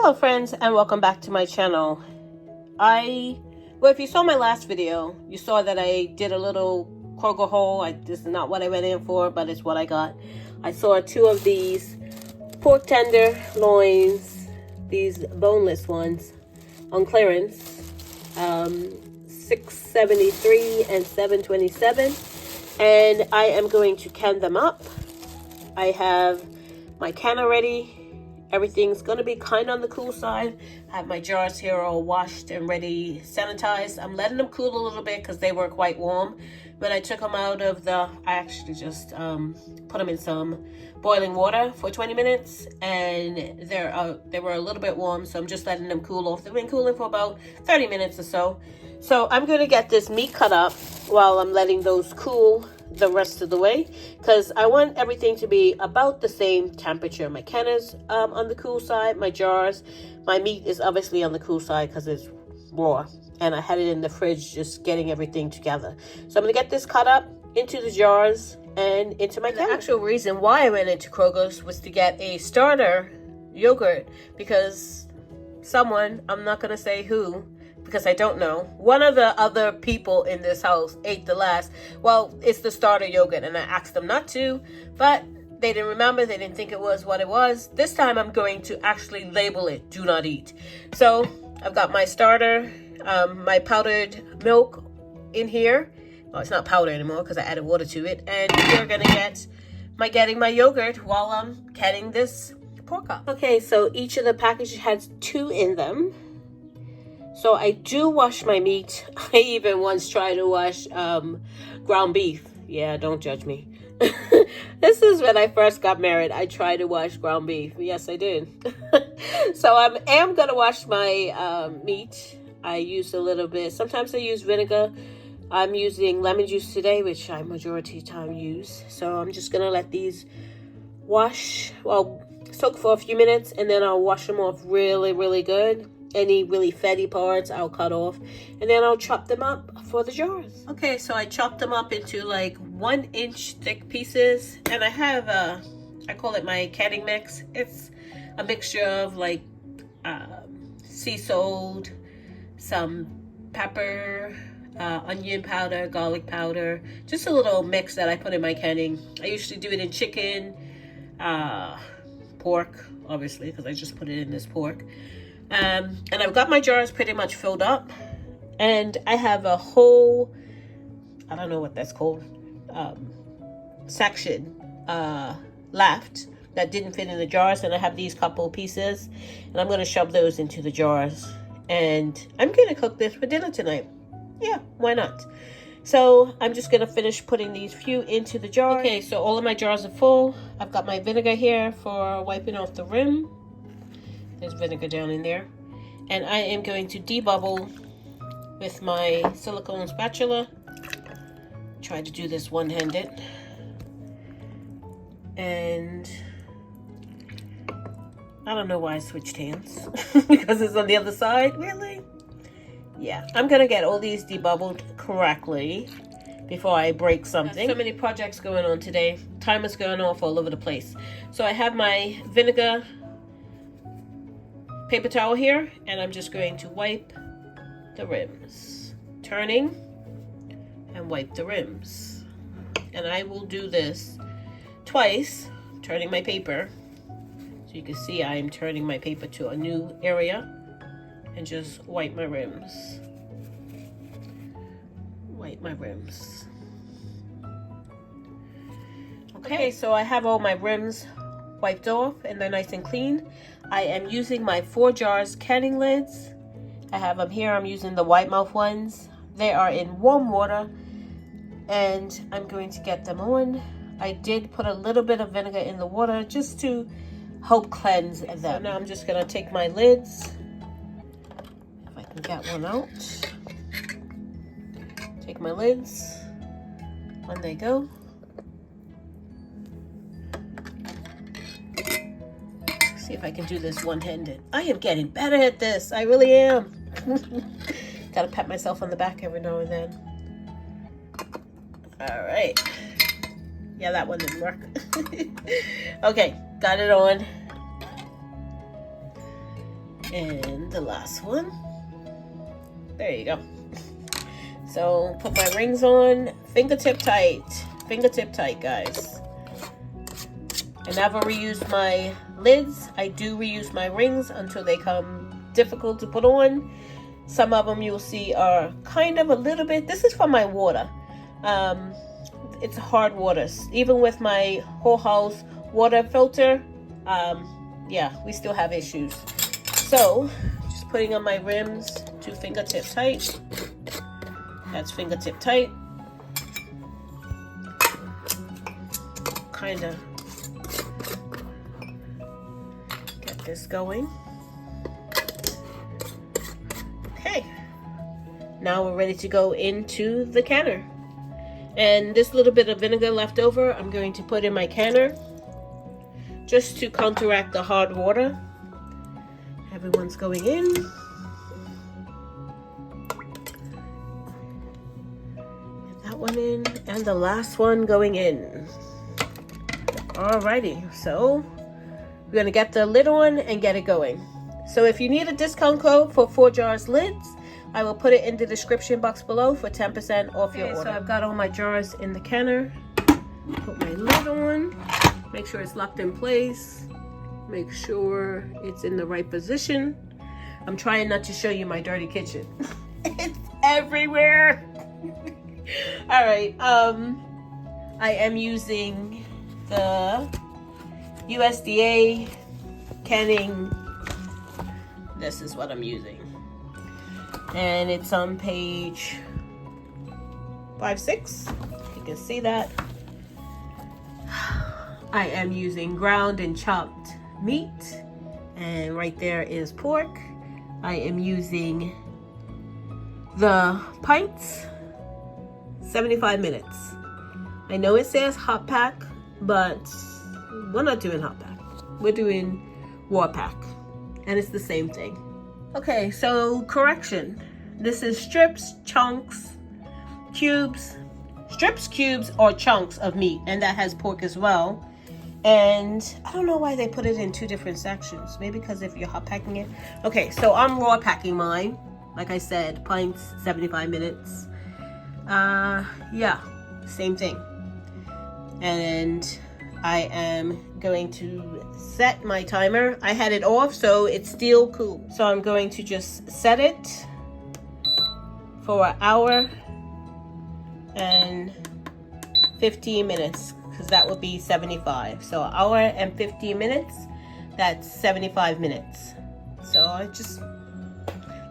Hello friends, and welcome back to my channel. If you saw my last video, you saw that I did a little Kroger haul. This is not what I went in for, but it's what I got. I saw 2 of these pork tender loins, these boneless ones, on clearance, $6.73 and $7.27, and I am going to can them up. I have my canner ready. Everything's going to be kind of on the cool side. I have my jars here all washed and ready, sanitized. I'm letting them cool a little bit because they were quite warm. When I took them out of I actually just put them in some boiling water for 20 minutes. And they were a little bit warm, so I'm just letting them cool off. They've been cooling for about 30 minutes or so. So I'm going to get this meat cut up while I'm letting those cool the rest of the way, because I want everything to be about the same temperature. My canner's on the cool side, my jars, my meat is obviously on the cool side because it's raw, and I had it in the fridge just getting everything together. So I'm gonna get this cut up into the jars and into my canner. The actual reason why I went into Kroger's was to get a starter yogurt, because someone, I'm not gonna say who, because I don't know, one of the other people in this house ate the last. Well, it's the starter yogurt, and I asked them not to, but they didn't remember. They didn't think it was what it was. This time I'm going to actually label it do not eat. So I've got my starter, my powdered milk in here. Well, it's not powder anymore because I added water to it. And we're gonna getting my yogurt while I'm cutting this pork up. Okay, so each of the packages has 2 in them. So I do wash my meat. I even once tried to wash ground beef. Yeah, don't judge me. This is when I first got married. I tried to wash ground beef. Yes, I did. So I am going to wash my meat. I use a little bit. Sometimes I use vinegar. I'm using lemon juice today, which I majority of the time use. So I'm just going to let these soak for a few minutes, and then I'll wash them off really, really good. Any really fatty parts I'll cut off, and then I'll chop them up for the jars. Okay, so I chopped them up into like 1-inch thick pieces, and I have I call it my canning mix. It's a mixture of like sea salt, some pepper, onion powder, garlic powder, just a little mix that I put in my canning. I usually do it in chicken, pork, obviously, because I just put it in this pork. And I've got my jars pretty much filled up, and I have a whole, I don't know what that's called, section left that didn't fit in the jars, and I have these couple pieces, and I'm going to shove those into the jars, and I'm going to cook this for dinner tonight. Yeah, why not? So I'm just going to finish putting these few into the jar. Okay, so all of my jars are full. I've got my vinegar here for wiping off the rim. There's vinegar down in there. And I am going to debubble with my silicone spatula. Try to do this one-handed. And I don't know why I switched hands. Because it's on the other side. Really? Yeah. I'm going to get all these debubbled correctly before I break something. So many projects going on today. Time is going off all over the place. So I have my vinegar paper towel here, and I'm just going to wipe the rims, turning and wipe the rims. And I will do this twice, turning my paper, so you can see I'm turning my paper to a new area, and just wipe my rims. Wipe my rims. Okay, so I have all my rims wiped off and they're nice and clean. I am using my ForJars canning lids. I have them here. I'm using the white mouth ones. They are in warm water, and I'm going to get them on. I did put a little bit of vinegar in the water just to help cleanse them. So now I'm just going to take my lids, if I can get one out. Take my lids, on they go. See if I can do this one-handed. I am getting better at this. I really am. Gotta pat myself on the back every now and then. All right. Yeah, that one didn't work. Okay, got it on. And the last one. There you go. So put my rings on, fingertip tight, guys. I never reuse my lids. I do reuse my rings until they come difficult to put on. Some of them you'll see are kind of a little bit. This is for my water. It's hard water. Even with my whole house water filter, yeah, we still have issues. So just putting on my rims to fingertip tight. That's fingertip tight. Kind of get this going. Okay, now we're ready to go into the canner. And this little bit of vinegar left over, I'm going to put in my canner just to counteract the hard water. Everyone's going in. Get that one in, and the last one going in. Alrighty, so we're gonna get the lid on and get it going. So if you need a discount code for ForJars lids, I will put it in the description box below for 10% off your order. So I've got all my jars in the canner. Put my lid on. Make sure it's locked in place. Make sure it's in the right position. I'm trying not to show you my dirty kitchen. It's everywhere. All right. I am using the USDA canning. This is what I'm using. And it's on page 5-6. You can see that. I am using ground and chopped meat, and right there is pork. I am using the pints, 75 minutes. I know it says hot pack, but we're not doing hot pack. We're doing war pack, and it's the same thing. Okay, so correction. This is strips, chunks, cubes. Strips, cubes, or chunks of meat, and that has pork as well. And I don't know why they put it in two different sections. Maybe because if you're hot packing it. Okay, so I'm raw packing mine. Like I said, pints, 75 minutes. Yeah, same thing. And I am going to set my timer. I had it off, so it's still cool. So I'm going to just set it for an hour and 15 minutes, because that would be 75. So an hour and 15 minutes, that's 75 minutes. So I just,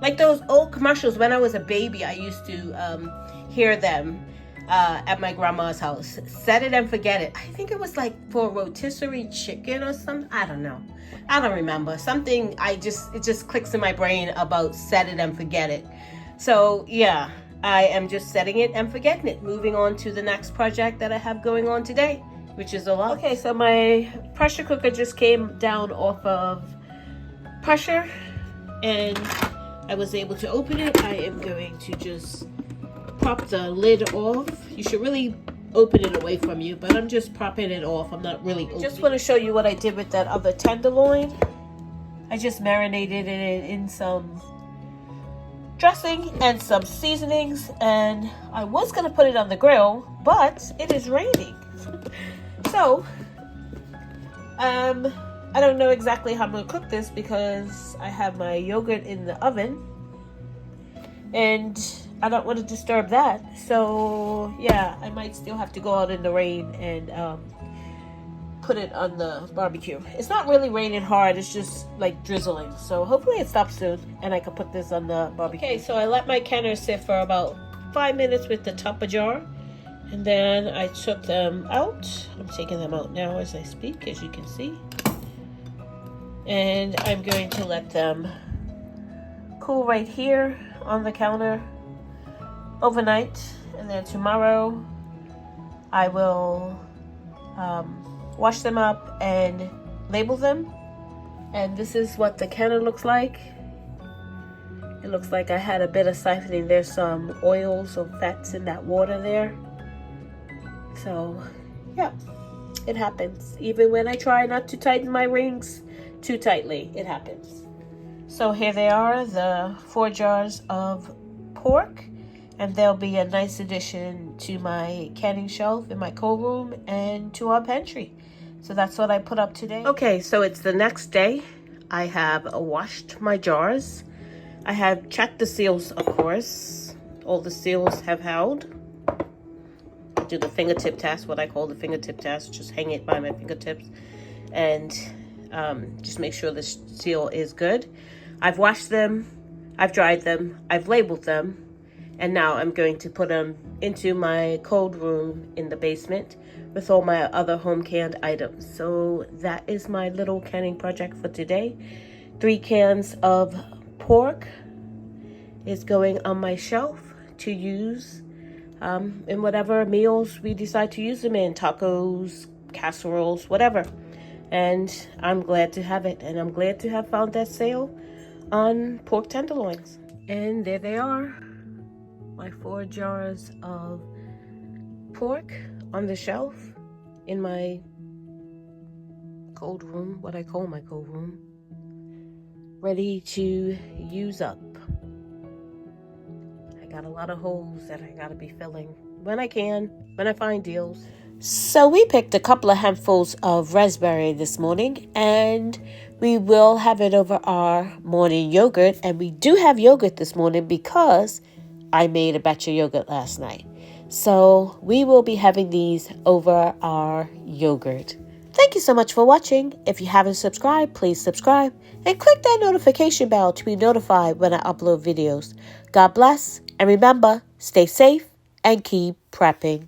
like those old commercials when I was a baby, I used to hear them at my grandma's house. Set it and forget it. I think it was like for rotisserie chicken or something. I don't know. I don't remember. Something it just clicks in my brain about set it and forget it. So yeah, I am just setting it and forgetting it. Moving on to the next project that I have going on today, which is a lot. Okay, so my pressure cooker just came down off of pressure and I was able to open it. I am going to just pop the lid off. You should really open it away from you, but I'm just propping it off. I'm not really opening. Just want to show you what I did with that other tenderloin. I just marinated it in some dressing and some seasonings, and I was going to put it on the grill, but it is raining. So, I don't know exactly how I'm going to cook this because I have my yogurt in the oven, and I don't want to disturb that. So yeah, I might still have to go out in the rain and put it on the barbecue. It's not really raining hard, it's just like drizzling. So hopefully it stops soon and I can put this on the barbecue. Okay, so I let my canner sit for about 5 minutes with the top jar, and then I took them out. I'm taking them out now as I speak, as you can see. And I'm going to let them cool right here on the counter overnight, and then tomorrow I will wash them up and label them. And this is what the canner looks like. It looks like I had a bit of siphoning. There's some oils or fats in that water there. So yeah, it happens. Even when I try not to tighten my rings too tightly, it happens. So here they are, the 4 jars of pork, and they'll be a nice addition to my canning shelf in my cold room and to our pantry. So that's what I put up today. Okay, so it's the next day. I have washed my jars. I have checked the seals, of course. All the seals have held. I do the fingertip test, what I call the fingertip test. Just hang it by my fingertips and just make sure the seal is good. I've washed them, I've dried them, I've labeled them, and now I'm going to put them into my cold room in the basement with all my other home canned items. So that is my little canning project for today. 3 cans of pork is going on my shelf to use in whatever meals we decide to use them in, tacos, casseroles, whatever. And I'm glad to have it, and I'm glad to have found that sale on pork tenderloins. And there they are, my 4 jars of pork on the shelf in my cold room, what I call my cold room, ready to use up. I got a lot of holes that I gotta be filling when I can, when I find deals. So we picked a couple of handfuls of raspberry this morning, and we will have it over our morning yogurt. And we do have yogurt this morning because I made a batch of yogurt last night. So we will be having these over our yogurt. Thank you so much for watching. If you haven't subscribed, please subscribe and click that notification bell to be notified when I upload videos. God bless, and remember, stay safe and keep prepping.